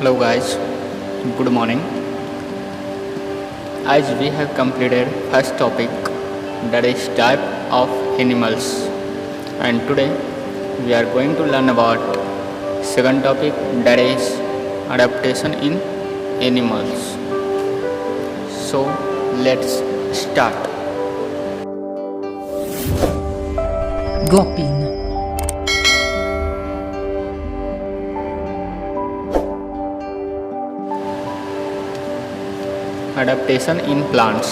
Hello guys, good morning. As we have completed first topic, that is type of animals, and today we are going to learn about second topic, that is adaptation in animals. So let's start. Gopin. Adaptation in plants.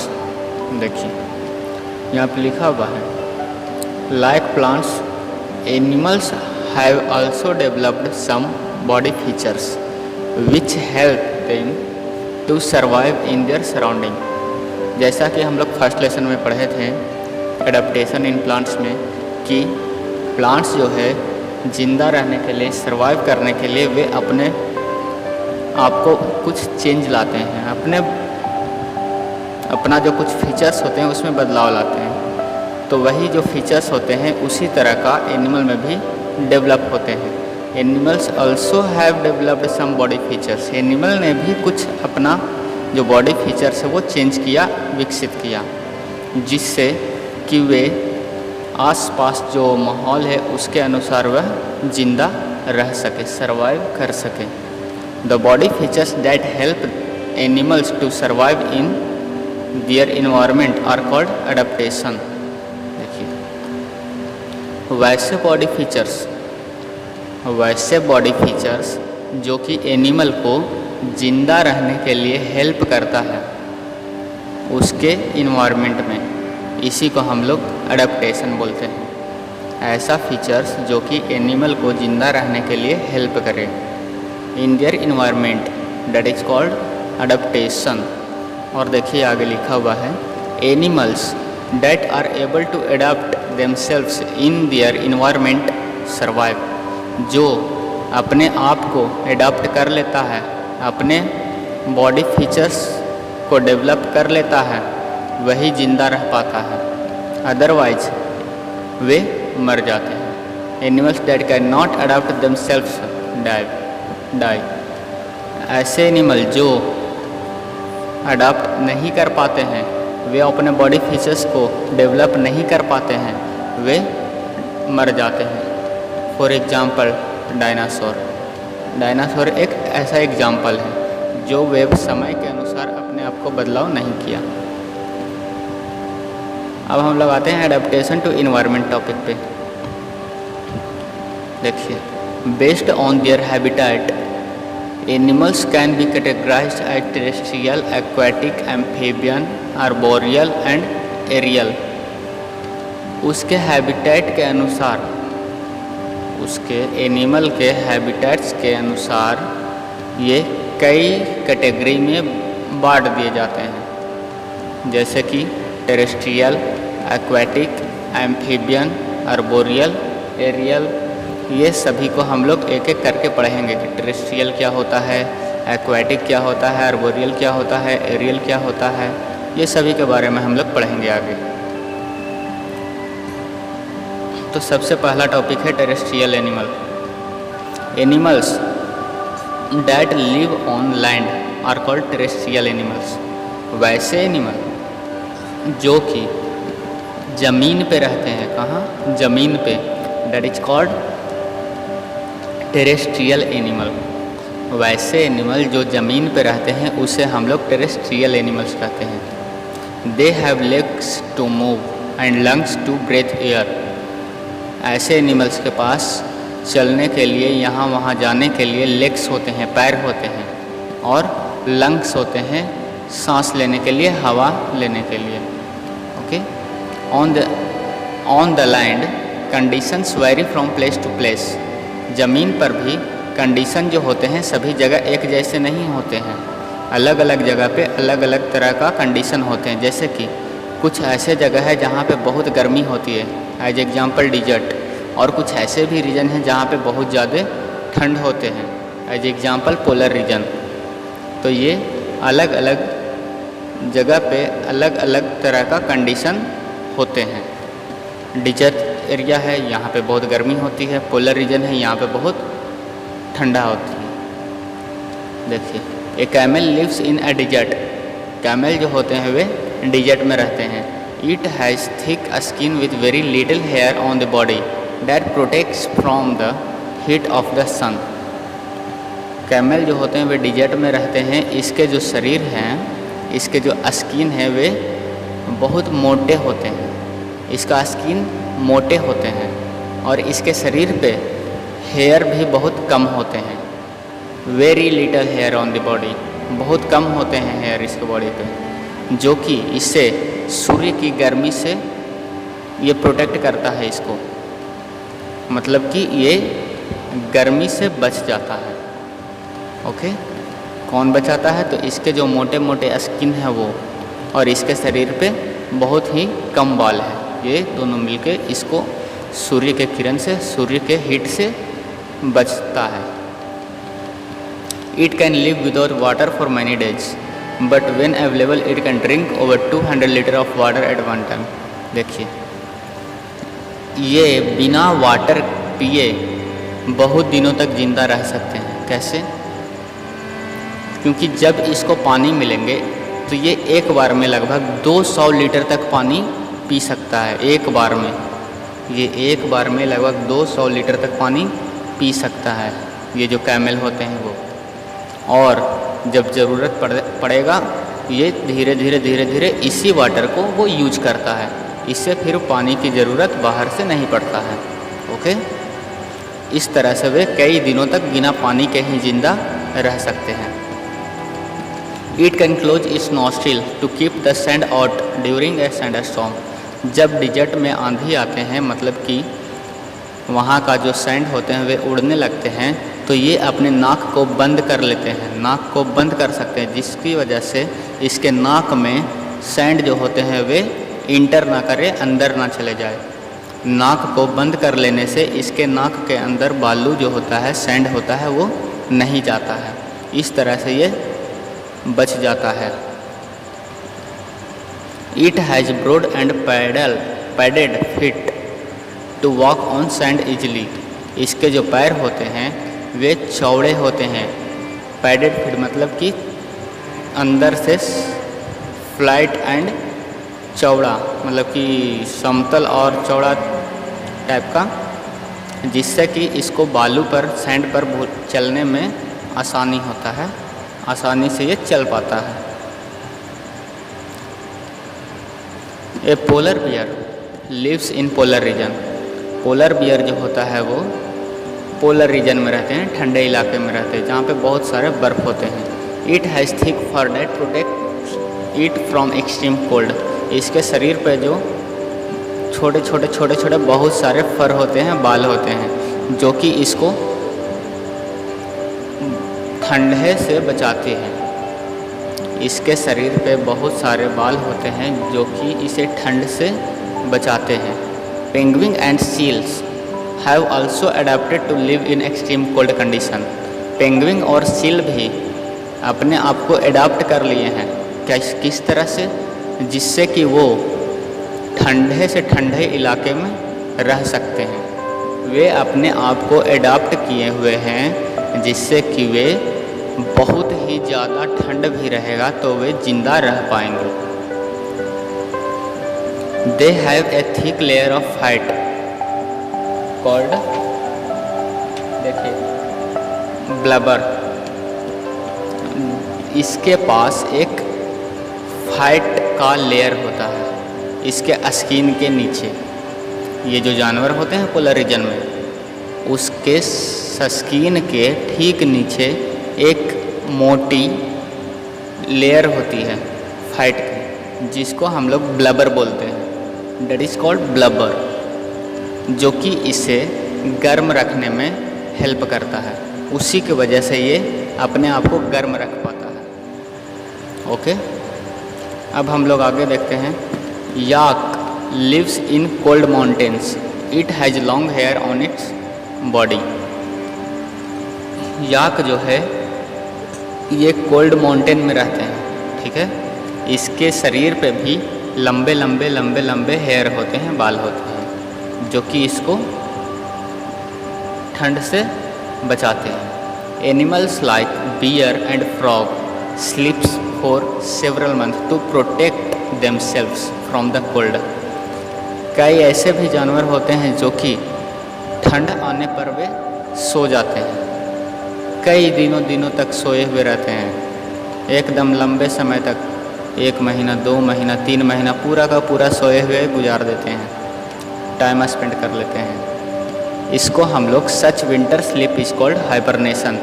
देखिए यहाँ पे लिखा हुआ है like plants animals have also developed some body features which help them to survive in their surrounding. जैसा कि हम लोग फर्स्ट लेसन में पढ़े थे एडाप्टेशन इन प्लांट्स में कि प्लांट्स जो है जिंदा रहने के लिए, सर्वाइव करने के लिए वे अपने आप को कुछ चेंज लाते हैं, अपना जो कुछ फीचर्स होते हैं उसमें बदलाव लाते हैं। तो वही जो फीचर्स होते हैं उसी तरह का एनिमल में भी डेवलप होते हैं। Animals also have developed some body features. Animal ने भी कुछ अपना जो बॉडी फीचर्स है वो चेंज किया, विकसित किया, जिससे कि वे आसपास जो माहौल है उसके अनुसार वह जिंदा रह सके, सर्वाइव कर सके। The body features that help animals to survive in their environment are called adaptation. देखिए वैसे बॉडी फीचर्स जो कि एनिमल को जिंदा रहने के लिए हेल्प करता है उसके इन्वायरमेंट में, इसी को हम लोग एडाप्टेशन बोलते हैं। ऐसा फीचर्स जो कि एनिमल को जिंदा रहने के लिए हेल्प करे in their environment, that is called adaptation. और देखिए आगे लिखा हुआ है animals that are able to adopt themselves in their environment survive. जो अपने आप को अडॉप्ट कर लेता है, अपने बॉडी फीचर्स को डेवलप कर लेता है, वही जिंदा रह पाता है, अदरवाइज वे मर जाते हैं। Animals that can not adopt themselves die. ऐसे एनिमल जो अडॉप्ट नहीं कर पाते हैं, वे अपने बॉडी फीचर्स को डेवलप नहीं कर पाते हैं, वे मर जाते हैं। फॉर एग्जांपल डायनासोर एक ऐसा एग्जांपल है जो वे समय के अनुसार अपने आप को बदलाव नहीं किया। अब हम लोग आते हैं एडेप्टेशन टू इन्वायरमेंट टॉपिक पे। देखिए based on their habitat animals can be categorized as terrestrial, aquatic, amphibian, arboreal and aerial। उसके हैबिटेट के अनुसार, उसके एनिमल के हैबिटेट्स के अनुसार ये कई कैटेगरी में बांट दिए जाते हैं, जैसे कि terrestrial, aquatic, amphibian, arboreal, aerial. ये सभी को हम लोग एक एक करके पढ़ेंगे कि टेरेस्ट्रियल क्या होता है, एक्वाटिक क्या होता है, आर्बोरियल क्या होता है, एरियल क्या होता है, ये सभी के बारे में हम लोग पढ़ेंगे आगे। तो सबसे पहला टॉपिक है terrestrial animal. Animals that live on land are called terrestrial animals. वैसे एनिमल जो कि ज़मीन पे रहते हैं, कहाँ? ज़मीन पे, that is called terrestrial animal. वैसे एनिमल जो ज़मीन पे रहते हैं उसे हम लोग टेरेस्ट्रियल एनिमल्स कहते हैं। They have legs to move and lungs to breath air. ऐसे एनिमल्स के पास चलने के लिए, यहाँ वहाँ जाने के लिए लेग्स होते हैं, पैर होते हैं, और लंग्स होते हैं, सांस लेने के लिए, हवा लेने के लिए। Okay. On the land conditions vary from place to place. ज़मीन पर भी कंडीशन जो होते हैं सभी जगह एक जैसे नहीं होते हैं, अलग अलग जगह पे अलग अलग तरह का कंडीशन होते हैं। जैसे कि कुछ ऐसे जगह है जहाँ पे बहुत गर्मी होती है, एज एग्जांपल डिजर्ट, और कुछ ऐसे भी रीजन हैं जहाँ पे बहुत ज़्यादा ठंड होते हैं, एज एग्जांपल पोलर रीजन। तो ये अलग अलग जगह पे अलग अलग तरह का कंडीशन होते हैं। डिजर्ट एरिया है, यहाँ पे बहुत गर्मी होती है, पोलर रीजन है, यहाँ पे बहुत ठंडा होती है। देखिए, a camel lives in a desert. Camel जो होते हैं वे डिजर्ट में रहते हैं। It has thick skin with very little hair on the body that protects from the heat of the sun. Camel जो होते हैं वे डिजर्ट में रहते हैं। इसके जो शरीर हैं, इसके जो स्किन है वे बहुत मोटे होते हैं। इसका स्किन मोटे होते हैं और इसके शरीर पे हेयर भी बहुत कम होते हैं। Very little hair on the body, बहुत कम होते हैं हेयर इसके बॉडी पे, जो कि इससे सूर्य की गर्मी से ये प्रोटेक्ट करता है इसको, मतलब कि ये गर्मी से बच जाता है। ओके, कौन बचाता है? तो इसके जो मोटे मोटे स्किन है वो, और इसके शरीर पे बहुत ही कम बाल है। ये दोनों मिलके इसको सूर्य के किरण से, सूर्य के हीट से बचता है। It can live without water for many days but when available it can drink over 200 litre of water at one time. देखिए, ये बिना वाटर पिए बहुत दिनों तक जिंदा रह सकते हैं। कैसे? क्योंकि जब इसको पानी मिलेंगे तो ये एक बार में लगभग 200 लीटर तक पानी पी सकता है। एक बार में ये एक बार में लगभग 200 लीटर तक पानी पी सकता है, ये जो कैमल होते हैं वो। और जब ज़रूरत पड़ेगा ये धीरे धीरे इसी वाटर को वो यूज करता है। इससे फिर पानी की ज़रूरत बाहर से नहीं पड़ता है। ओके, इस तरह से वे कई दिनों तक बिना पानी के ही जिंदा रह सकते हैं। It can close its nostril to keep the sand out during a sand storm. जब डिजर्ट में आंधी आते हैं, मतलब कि वहाँ का जो सैंड होते हैं वे उड़ने लगते हैं, तो ये अपने नाक को बंद कर लेते हैं। नाक को बंद कर सकते हैं, जिसकी वजह से इसके नाक में सैंड जो होते हैं वे इंटर ना करे, अंदर ना चले जाए। नाक को बंद कर लेने से इसके नाक के अंदर बालू जो होता है, सैंड होता है, वो नहीं जाता है। इस तरह से ये बच जाता है। It has broad and padded feet to walk on sand easily. इसके जो पैर होते हैं वे चौड़े होते हैं। पैडेड फीट मतलब कि अंदर से फ्लैट एंड चौड़ा, मतलब कि समतल और चौड़ा टाइप का, जिससे कि इसको बालू पर, सैंड पर चलने में आसानी होता है, आसानी से ये चल पाता है। A polar bear lives in polar region. Polar bear जो होता है वो पोलर रीजन में रहते हैं, ठंडे इलाके में रहते हैं, जहाँ पे बहुत सारे बर्फ़ होते हैं। It has thick for that protect it from extreme cold. इसके शरीर पे जो छोटे छोटे बहुत सारे फर होते हैं, बाल होते हैं, जो कि इसको ठंडे से बचाते हैं। इसके शरीर पे बहुत सारे बाल होते हैं जो कि इसे ठंड से बचाते हैं। Penguin and seals have also adapted to live in extreme cold condition. Penguin और सील भी अपने आप को अडाप्ट कर लिए हैं। किस तरह से? जिससे कि वो ठंडे से ठंडे इलाके में रह सकते हैं। वे अपने आप को अडाप्ट किए हुए हैं, जिससे कि वे बहुत ही ज़्यादा ठंड भी रहेगा तो वे जिंदा रह पाएंगे। दे have A thick layer of fat called, देखिए, ब्लबर। इसके पास एक फैट का लेयर होता है इसके स्किन के नीचे। ये जो जानवर होते हैं पोलर रीजन में, उसके स्किन के ठीक नीचे एक मोटी लेयर होती है फैट की, जिसको हम लोग ब्लबर बोलते हैं। डेट इज़ कॉल्ड ब्लबर, जो कि इसे गर्म रखने में हेल्प करता है। उसी की वजह से ये अपने आप को गर्म रख पाता है। ओके, अब हम लोग आगे देखते हैं। Yak lives in cold mountains. It has long hair on its body. Yak जो है ये कोल्ड माउंटेन में रहते हैं, ठीक है। इसके शरीर पे भी लंबे लंबे हेयर होते हैं, बाल होते हैं, जो कि इसको ठंड से बचाते हैं। Animals like bear and frog sleeps for several month to protect themselves from the cold. कई ऐसे भी जानवर होते हैं जो कि ठंड आने पर वे सो जाते हैं, कई दिनों तक सोए हुए रहते हैं, एकदम लंबे समय तक, 1 महीना 2 महीना 3 महीना पूरा का पूरा सोए हुए गुजार देते हैं, टाइम स्पेंड कर लेते हैं। इसको हम लोग such winter sleep is called hibernation.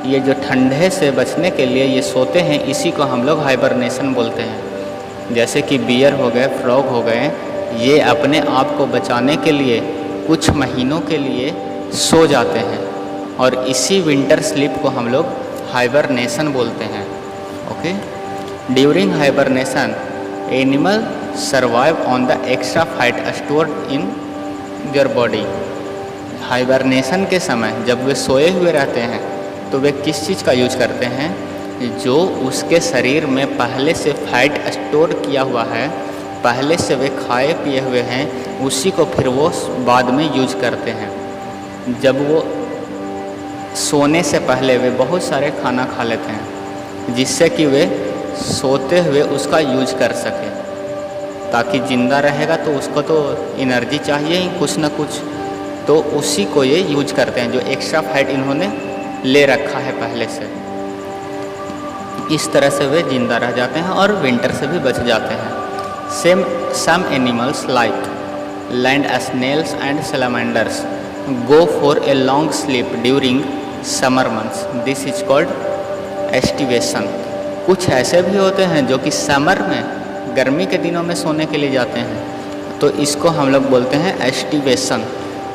ये जो ठंडे से बचने के लिए ये सोते हैं, इसी को हम लोग हाइबरनेशन बोलते हैं। जैसे कि बियर हो गए, फ्रॉग हो गए, ये अपने आप को बचाने के लिए कुछ महीनों के लिए सो जाते हैं और इसी विंटर स्लीप को हम लोग हाइबरनेशन बोलते हैं। Okay, during hibernation animal survive on the extra fat stored in their body. Hibernation के समय जब वे सोए हुए रहते हैं तो वे किस चीज़ का यूज करते हैं? जो उसके शरीर में पहले से फैट स्टोर किया हुआ है, पहले से वे खाए पिए हुए हैं, उसी को फिर वो बाद में यूज करते हैं। जब वो सोने से पहले वे बहुत सारे खाना खा लेते हैं जिससे कि वे सोते हुए उसका यूज कर सके, ताकि ज़िंदा रहेगा तो उसको तो एनर्जी चाहिए ही कुछ ना कुछ, तो उसी को ये यूज करते हैं जो एक्स्ट्रा फैट इन्होंने ले रखा है पहले से। इस तरह से वे जिंदा रह जाते हैं और विंटर से भी बच जाते हैं। Some animals like land snails and salamanders go for a long sleep during summer months, this is called aestivation. कुछ ऐसे भी होते हैं जो कि समर में, गर्मी के दिनों में सोने के लिए जाते हैं, तो इसको हम लोग बोलते हैं एस्टिवेशन।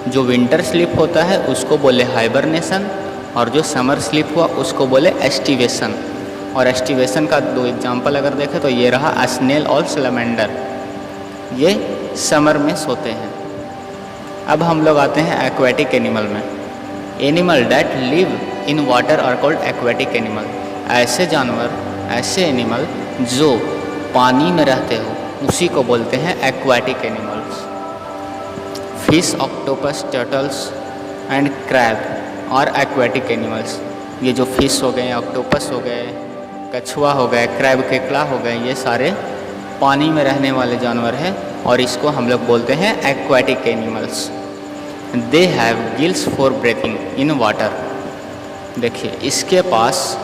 जो विंटर स्लीप होता है उसको बोले हाइबरनेशन, और जो समर स्लीप हुआ उसको बोले एस्टिवेशन। और एस्टिवेशन का 2 एग्जाम्पल अगर देखें तो ये रहा स्नेल और सैलमेंडर, ये समर में सोते हैं। अब हम लोग आते हैं एक्वेटिक एनिमल में। Animal that live in water are called aquatic animal. ऐसे जानवर, ऐसे एनिमल जो पानी में रहते हो उसी को बोलते हैं aquatic animals. Fish, octopus, turtles and crab और एक्वेटिक एनिमल्स। ये जो फिश हो गए, ऑक्टोपस हो गए, कछुआ हो गए, क्रैब केकड़ा हो गए, ये सारे पानी में रहने वाले जानवर हैं और इसको हम लोग बोलते हैं aquatic animals. They have gills for breathing in water. देखिए, इसके पास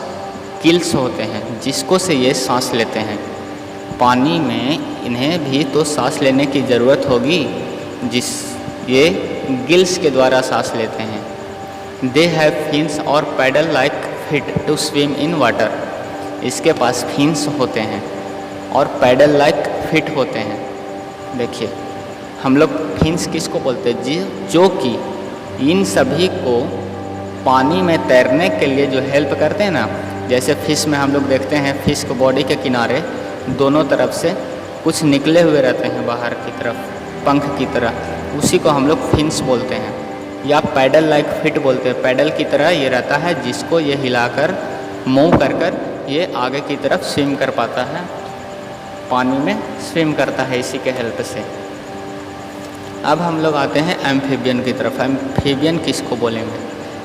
गिल्स होते हैं जिसको से ये सांस लेते हैं। पानी में इन्हें भी तो सांस लेने की ज़रूरत होगी, जिस ये गिल्स के द्वारा सांस लेते हैं। दे हैव फिन्स और paddle like feet to swim in water. इसके पास फिन्स होते हैं और पैडल लाइक फिट होते हैं। देखिए, हम लोग फिन्स किसको बोलते हैं? जो कि इन सभी को पानी में तैरने के लिए जो हेल्प करते हैं ना, जैसे फिश में हम लोग देखते हैं फिश को बॉडी के किनारे दोनों तरफ से कुछ निकले हुए रहते हैं बाहर की तरफ, पंख की तरह, उसी को हम लोग फिन्स बोलते हैं। या पैडल लाइक फिट बोलते हैं, पैडल की तरह ये रहता है जिसको ये हिलाकर मूव कर कर ये आगे की तरफ स्विम कर पाता है, पानी में स्विम करता है इसी के हेल्प से। अब हम लोग आते हैं एम्फीबियन की तरफ। एम्फीबियन किसको बोलेंगे?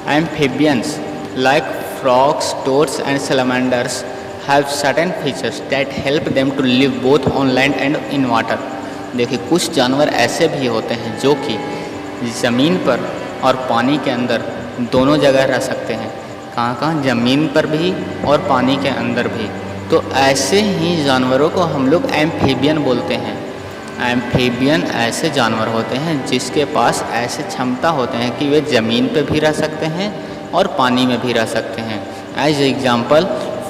Amphibians like frogs, toads and salamanders have certain features that help them to live both on land and in water. देखिए, कुछ जानवर ऐसे भी होते हैं जो कि ज़मीन पर और पानी के अंदर दोनों जगह रह सकते हैं। कहाँ? ज़मीन पर भी और पानी के अंदर भी। तो ऐसे ही जानवरों को हम लोग एम्फीबियन बोलते हैं। एम्फीबियन ऐसे जानवर होते हैं जिसके पास ऐसे क्षमता होते हैं कि वे ज़मीन पे भी रह सकते हैं और पानी में भी रह सकते हैं। As example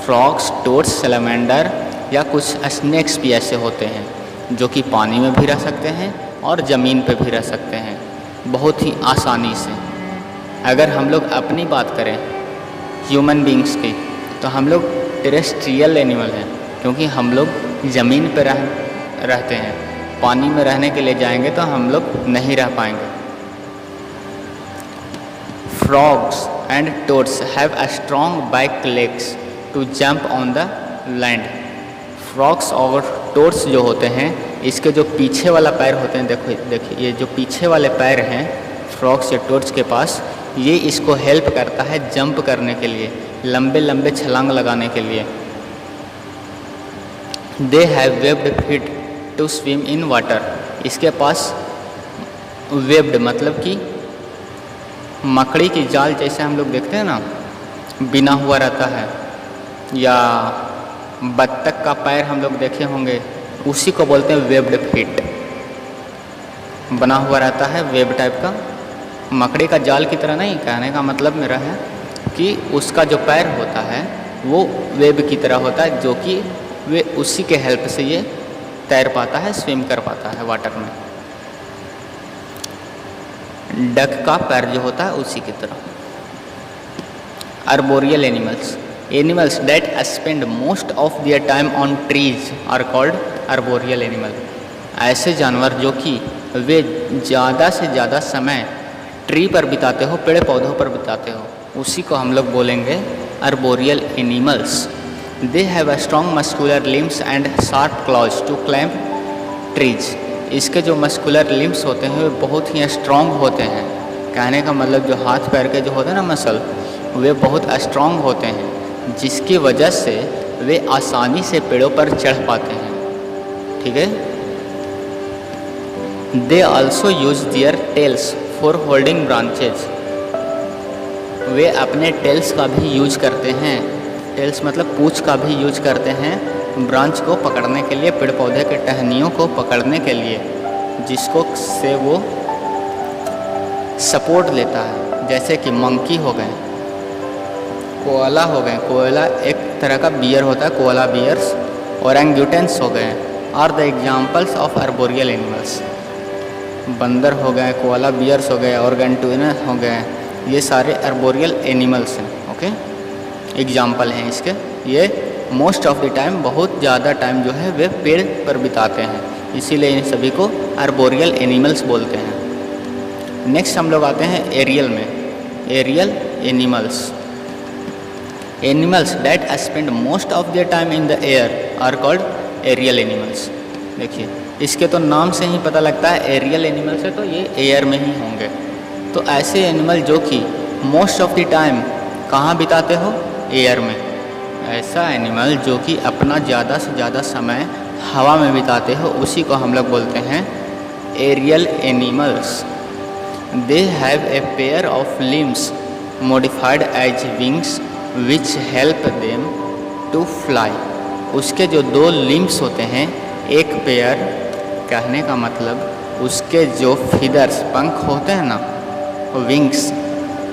frogs, toads, salamander या कुछ स्नेक्स भी ऐसे होते हैं जो कि पानी में भी रह सकते हैं और ज़मीन पे भी रह सकते हैं बहुत ही आसानी से। अगर हम लोग अपनी बात करें ह्यूमन बींग्स की, तो हम लोग टेरेस्ट्रियल एनिमल हैं, क्योंकि हम लोग ज़मीन पर रहते हैं। पानी में रहने के लिए जाएंगे तो हम लोग नहीं रह पाएंगे। Frogs and toads have a strong back legs to jump on the land. Frogs और टोड्स जो होते हैं, इसके जो पीछे वाला पैर होते हैं, देखिए ये जो पीछे वाले पैर हैं फ्रॉग्स या टोड्स के पास, ये इसको हेल्प करता है जंप करने के लिए, लंबे लंबे छलांग लगाने के लिए। They have webbed feet to swim in water. इसके पास वेब्ड मतलब कि मकड़ी की जाल जैसे हम लोग देखते हैं ना, बिना हुआ रहता है, या बत्तख का पैर हम लोग देखे होंगे, उसी को बोलते हैं वेब्ड फीट। बना हुआ रहता है, वेब टाइप का, मकड़ी का जाल की तरह नहीं। कहने का मतलब मेरा है कि उसका जो पैर होता है वो वेब की तरह होता है, जो कि वे उसी के हेल्प से ये तैर पाता है, स्विम कर पाता है वाटर में। डक का पैर जो होता है उसी की तरह। Arboreal animals, animals that spend most of their time on trees are called arboreal animal. ऐसे जानवर जो कि वे ज़्यादा से ज़्यादा समय ट्री पर बिताते हो, पेड़ पौधों पर बिताते हो, उसी को हम लोग बोलेंगे arboreal animals. They have a strong muscular limbs and sharp claws to climb trees. इसके जो मस्कुलर लिम्स होते हैं वे बहुत ही स्ट्रॉन्ग होते हैं। कहने का मतलब जो हाथ पैर के जो होते हैं ना मसल, वे बहुत स्ट्रॉन्ग होते हैं, जिसकी वजह से वे आसानी से पेड़ों पर चढ़ पाते हैं। ठीक है। They also use their tails for holding branches. वे अपने टेल्स का भी यूज करते हैं, टेल्स मतलब पूंछ का भी यूज करते हैं ब्रांच को पकड़ने के लिए, पेड़ पौधे के टहनियों को पकड़ने के लिए, जिसको से वो सपोर्ट लेता है। जैसे कि मंकी हो गए, कोआला हो गए, कोआला एक तरह का बियर होता है, कोआला बियर्स, ओरंगुटेन्स हो गए, are the examples of arboreal animals. बंदर हो गए, कोआला बियर्स हो गए, ओरंगुटेन्स हो गए, ये सारे अर्बोरियल एनिमल्स हैं। ओके, एग्जाम्पल हैं इसके। ये मोस्ट ऑफ द टाइम, बहुत ज़्यादा टाइम जो है वे पेड़ पर बिताते हैं, इसीलिए इन सभी को अर्बोरियल एनिमल्स बोलते हैं। नेक्स्ट हम लोग आते हैं एरियल में। Aerial animals, animals that spend most of their time in the air are called aerial animals. देखिए, इसके तो नाम से ही पता लगता है एरियल एनिमल्स है, तो ये एयर में ही होंगे। तो ऐसे एनिमल जो कि मोस्ट ऑफ द टाइम कहाँ बिताते हो, एयर में। ऐसा एनिमल जो कि अपना ज़्यादा से ज़्यादा समय हवा में बिताते हो, उसी को हम लोग बोलते हैं aerial animals. They have a pair of limbs modified as wings which help them to fly. उसके जो दो लिम्स होते हैं, एक पेयर, कहने का मतलब उसके जो फीदर्स, पंख होते हैं ना, विंग्स,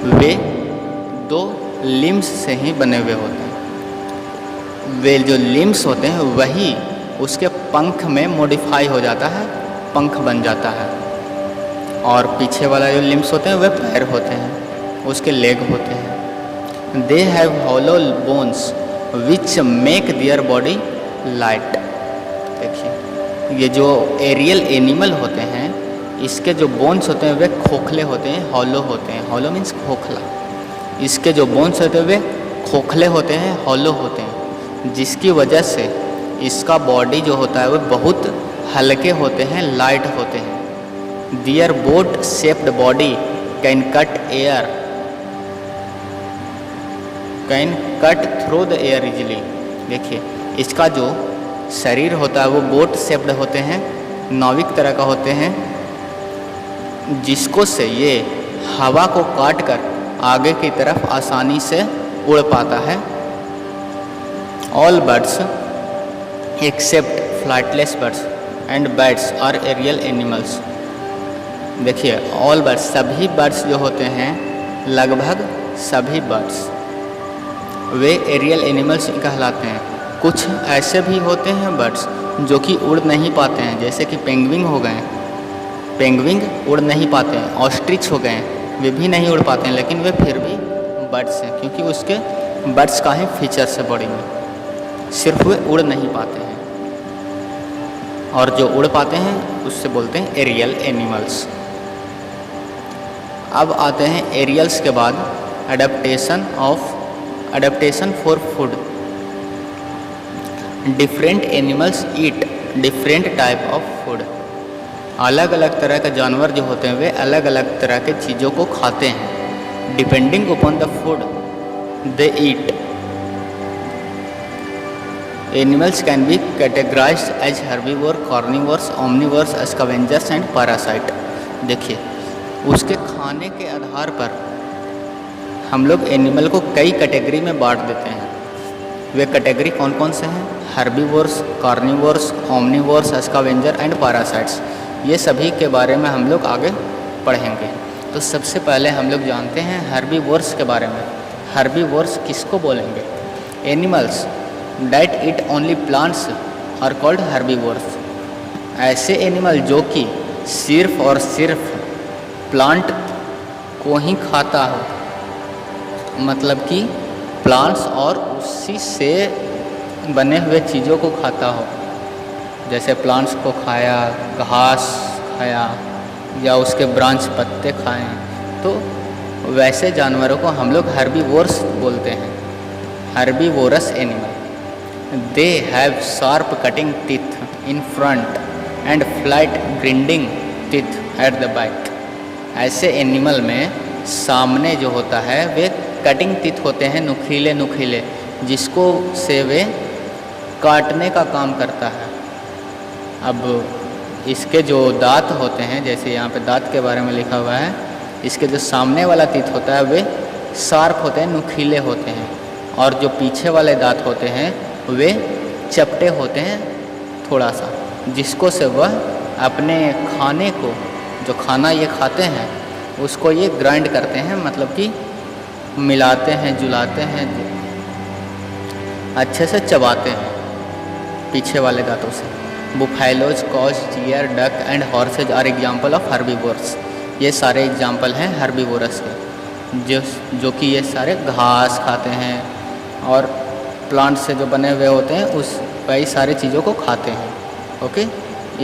वे दो लिम्स से ही बने हुए होते हैं। वे जो लिम्स होते हैं वही उसके पंख में मॉडिफाई हो जाता है, पंख बन जाता है। और पीछे वाला जो लिम्स होते हैं वे पैर होते हैं, उसके लेग होते हैं। They have hollow bones which make their body light. देखिए, ये जो एरियल एनिमल होते हैं, इसके जो बोन्स होते हैं वे खोखले होते हैं, हॉलो होते हैं। हॉलो मीन्स खोखला। इसके जो बोन्स होते हैं वे खोखले होते हैं, हॉलो होते हैं, जिसकी वजह से इसका बॉडी जो होता है वो बहुत हल्के होते हैं, लाइट होते हैं। Their boat shaped body can cut air, can cut through the air easily. देखिए, इसका जो शरीर होता है वो बोट शेप्ड होते हैं, नाविक तरह का होते हैं, जिसको से ये हवा को काट कर आगे की तरफ आसानी से उड़ पाता है। All birds except flightless birds and birds are aerial animals. देखिए, ऑल बर्ड्स, सभी बर्ड्स जो होते हैं, लगभग सभी बर्ड्स वे एरियल एनिमल्स कहलाते हैं। कुछ ऐसे भी होते हैं बर्ड्स जो कि उड़ नहीं पाते हैं, जैसे कि पेंगुइन हो गए, पेंगुइन उड़ नहीं पाते हैं। ऑस्ट्रिच हो गए, वे भी नहीं उड़ पाते हैं, लेकिन वे फिर भी बर्ड्स हैं, क्योंकि उसके बर्ड्स का ही फीचर्स है बॉडी में, सिर्फ वे उड़ नहीं पाते हैं। और जो उड़ पाते हैं उससे बोलते हैं एरियल एनिमल्स। अब आते हैं एरियल्स के बाद adaptation for food. Different animals eat different type of food. अलग अलग तरह के जानवर जो होते हैं वे अलग अलग तरह के चीज़ों को खाते हैं। Depending upon the food they eat. Animals can be categorized as herbivore, carnivores, omnivores, scavengers and parasite. देखिए, उसके खाने के आधार पर हम लोग एनिमल को कई कैटेगरी में बांट देते हैं। वे कैटेगरी कौन कौन से हैं? Herbivores, carnivores, omnivores, scavenger and parasites. ये सभी के बारे में हम लोग आगे पढ़ेंगे। तो सबसे पहले हम लोग जानते हैं हर्बीवोर्स के बारे में। हर्बीवोर्स किसको बोलेंगे? Animals that eat only plants are called herbivores. ऐसे एनिमल जो कि सिर्फ और सिर्फ प्लांट को ही खाता हो, मतलब कि प्लांट्स और उसी से बने हुए चीज़ों को खाता हो। जैसे प्लांट्स को खाया, घास खाया या उसके ब्रांच पत्ते खाएं, तो वैसे जानवरों को हम लोग हर्बीवोर्स बोलते हैं। Herbivorous animal, they have sharp cutting teeth in front and flat grinding teeth at the back. ऐसे एनिमल में सामने जो होता है वे कटिंग टीथ होते हैं, नुकीले नुकीले, जिसको से वे काटने का काम करता है। अब इसके जो दांत होते हैं, जैसे यहाँ पे दांत के बारे में लिखा हुआ है, इसके जो सामने वाला टीथ होता है वे शार्प होते हैं, नुकीले होते हैं, और जो पीछे वाले दांत होते हैं वे चपटे होते हैं थोड़ा सा, जिसको से वह अपने खाने को, जो खाना ये खाते हैं उसको ये ग्राइंड करते हैं, मतलब कि मिलाते हैं, जुलाते हैं, अच्छे से चबाते हैं पीछे वाले दांतों से। Buffaloes, cows, deer, duck and horses are example of herbivores. ये सारे एग्जाम्पल हैं हर्बीवोरस के, जो कि ये सारे घास खाते हैं और प्लांट से जो बने हुए होते हैं उस कई सारी चीज़ों को खाते हैं। ओके,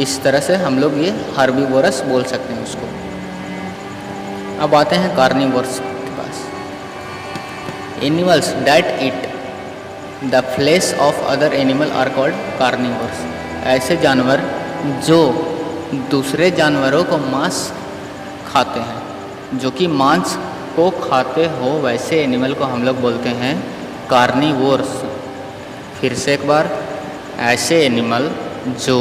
इस तरह से हम लोग ये हर्बीवोरस बोल सकते हैं उसको। अब आते हैं कार्निवोर्स के पास। Animals that eat the flesh of other animal are called carnivores. ऐसे जानवर जो दूसरे जानवरों को मांस खाते हैं, जो कि मांस को खाते हो, वैसे एनिमल को हम लोग बोलते हैं कार्निवोर्स। फिर से एक बार, ऐसे एनिमल जो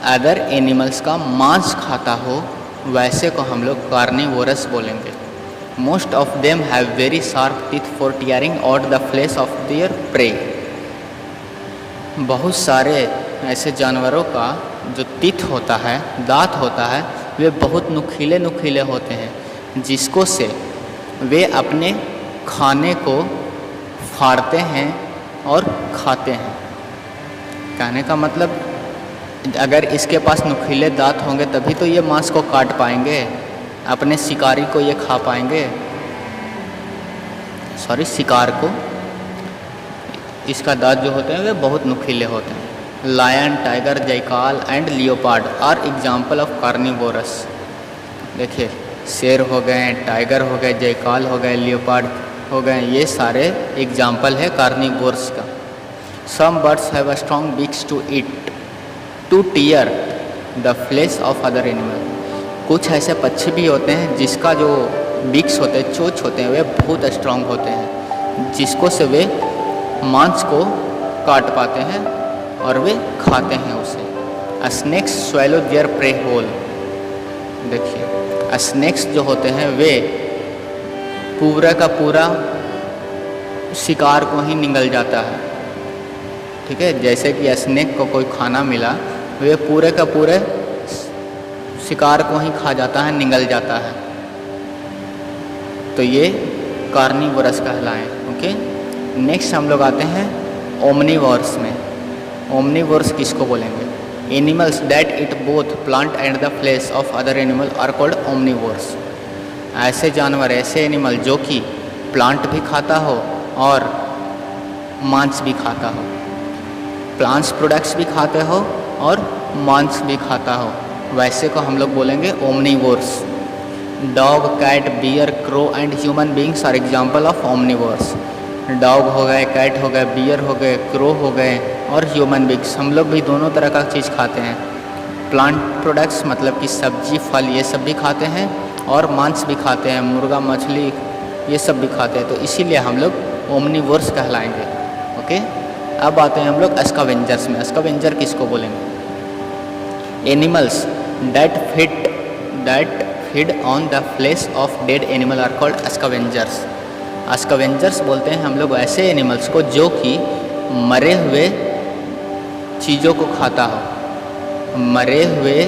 अदर एनिमल्स का मांस खाता हो वैसे को हम लोग कार्निवोरस बोलेंगे। Most of them have very sharp teeth for tearing out the flesh of their prey. बहुत सारे ऐसे जानवरों का जो टीथ होता है, दांत होता है, वे बहुत नुकीले नुकीले होते हैं, जिसको से वे अपने खाने को फाड़ते हैं और खाते हैं। कहने का मतलब, अगर इसके पास नुकीले दांत होंगे तभी तो ये मांस को काट पाएंगे, अपने शिकारी को ये खा पाएंगे, शिकार को। इसका दांत जो होते हैं वे बहुत नुकीले होते हैं। Lion, tiger, jackal and leopard are example of carnivorous. देखिए, शेर हो गए, टाइगर हो गए, जैकाल हो गए, लियोपार्ड हो गए, ये सारे एग्जाम्पल है कार्निवोरस का। Some birds have a strong beaks to eat to tear the flesh of other animal. कुछ ऐसे पक्षी भी होते हैं जिसका जो बीक्स होते हैं, चोंच होते हैं, वे बहुत स्ट्रांग होते हैं, जिसको से वे मांस को काट पाते हैं और वे खाते हैं उसे। Snakes swallow their prey whole. देखिए, स्नेक्स जो होते हैं वे पूरा का पूरा शिकार को ही निगल जाता है। ठीक है, जैसे कि स्नेक को कोई खाना मिला, वे पूरे का पूरे शिकार को ही खा जाता है, निगल जाता है। तो ये कार्निवोरस कहलाएं। ओके, नेक्स्ट हम लोग आते हैं ओमनिवोर्स में। ओमनिवोर्स किसको बोलेंगे? Animals that eat both plant and the flesh of other animal are called omnivores. ऐसे जानवर, ऐसे एनिमल जो कि प्लांट भी खाता हो और मांस भी खाता हो, प्लांट्स प्रोडक्ट्स भी खाते हो और मांस भी खाता हो, वैसे को हम लोग बोलेंगे omnivores. Dog, cat, bear, crow and human beings are example of omnivores. Dog हो गए, कैट हो गए, बियर हो गए, क्रो हो गए और ह्यूमन बींग्स, हम लोग भी दोनों तरह का चीज़ खाते हैं। प्लांट प्रोडक्ट्स मतलब कि सब्जी, फल, ये सब भी खाते हैं और मांस भी खाते हैं, मुर्गा मछली ये सब भी खाते हैं, तो इसीलिए हम लोग ओमनिवोर्स कहलाएंगे। ओके, अब आते हैं हम लोग स्कैवेंजर्स में। स्कैवेंजर किसको बोलेंगे? Animals that feed on the flesh of dead animal are called scavengers. Scavengers बोलते हैं हम लोग ऐसे एनिमल्स को जो कि मरे हुए चीज़ों को खाता हो, मरे हुए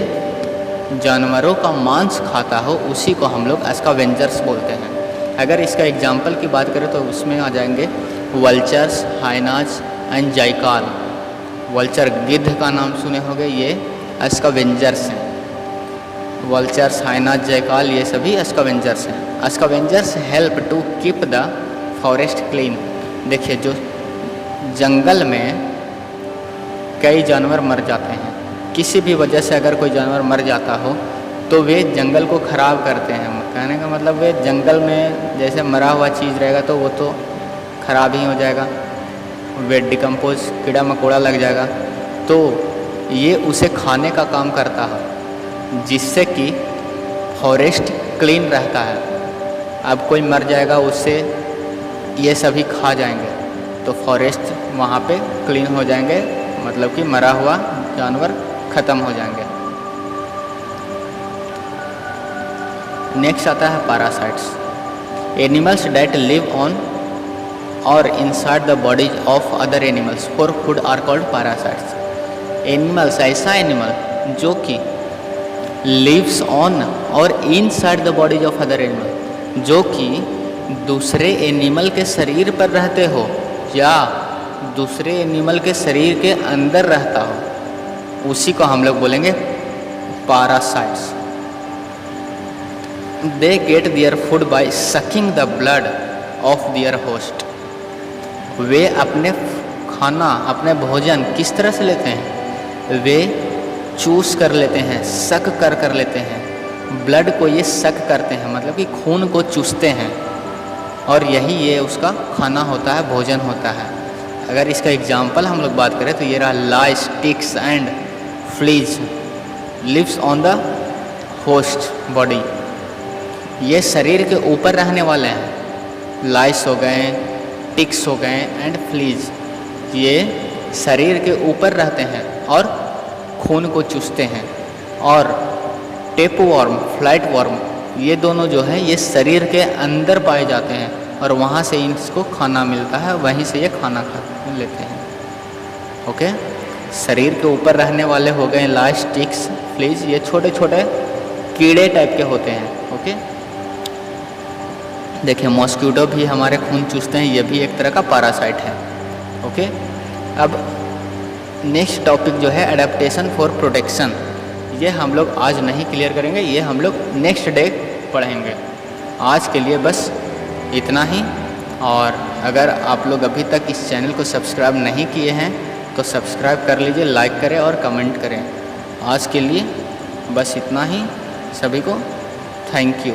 जानवरों का मांस खाता हो, उसी को हम लोग स्कैवेंजर्स बोलते हैं। अगर इसका एग्जाम्पल की बात करें तो उसमें आ जाएंगे वल्चर्स, हाइनाज एंड जायकाल। वल्चर गिद्ध का नाम सुने होंगे, ये स्कैवेंजर्स हैं। वल्चर्स, हाइनाज, जायकाल ये सभी स्कैवेंजर्स हैं। Scavengers help to keep the forest clean. देखिए, जो जंगल में कई जानवर मर जाते हैं, किसी भी वजह से अगर कोई जानवर मर जाता हो तो वे जंगल को ख़राब करते हैं। कहने का मतलब वे जंगल में जैसे मरा हुआ चीज़ रहेगा तो वो तो ख़राब ही हो जाएगा, वे डिकम्पोज, कीड़ा मकोड़ा लग जाएगा, तो ये उसे खाने का काम करता है, जिससे कि फॉरेस्ट क्लीन रहता है। अब कोई मर जाएगा, उससे ये सभी खा जाएंगे तो फॉरेस्ट वहाँ पे क्लीन हो जाएंगे, मतलब कि मरा हुआ जानवर ख़त्म हो जाएंगे। नेक्स्ट आता है parasites. Animals that live on और inside the bodies of other animals for food are called parasites. Animals, ऐसा एनिमल जो कि लिव्स ऑन और inside the bodies of other animal, जो कि दूसरे एनिमल के शरीर पर रहते हो या दूसरे एनिमल के शरीर के अंदर रहता हो, उसी को हम लोग बोलेंगे parasites. They get their food by sucking the blood of their host. वे अपने खाना, अपने भोजन किस तरह से लेते हैं? वे चूस कर लेते हैं, सक कर लेते हैं। ब्लड को ये सक करते हैं, मतलब कि खून को चूसते हैं, और यही ये उसका खाना होता है, भोजन होता है। अगर इसका एग्जाम्पल हम लोग बात करें तो ये रहा lice, ticks and fleas lives on the host body. ये शरीर के ऊपर रहने वाले हैं। लाइस हो गए, टिक्स हो गए एंड फ्लीज, ये शरीर के ऊपर रहते हैं और खून को चूसते हैं। और टेपवर्म, फ्लाइट वर्म, ये दोनों जो है ये शरीर के अंदर पाए जाते हैं और वहाँ से इनको खाना मिलता है, वहीं से ये खाना खा लेते हैं। ओके, शरीर के ऊपर रहने वाले हो गए लाइस, टिक्स, फ्लीज, ये छोटे छोटे कीड़े टाइप के होते हैं। ओके, देखिए मॉस्किटो भी हमारे खून चूसते हैं, ये भी एक तरह का पैरासाइट है। ओके, अब नेक्स्ट टॉपिक जो है एडेप्टेशन फॉर प्रोटेक्शन, ये हम लोग आज नहीं क्लियर करेंगे, ये हम लोग नेक्स्ट डे पढ़ेंगे। आज के लिए बस इतना ही। और अगर आप लोग अभी तक इस चैनल को सब्सक्राइब नहीं किए हैं तो सब्सक्राइब कर लीजिए, लाइक करें और कमेंट करें। आज के लिए बस इतना ही। सभी को थैंक यू।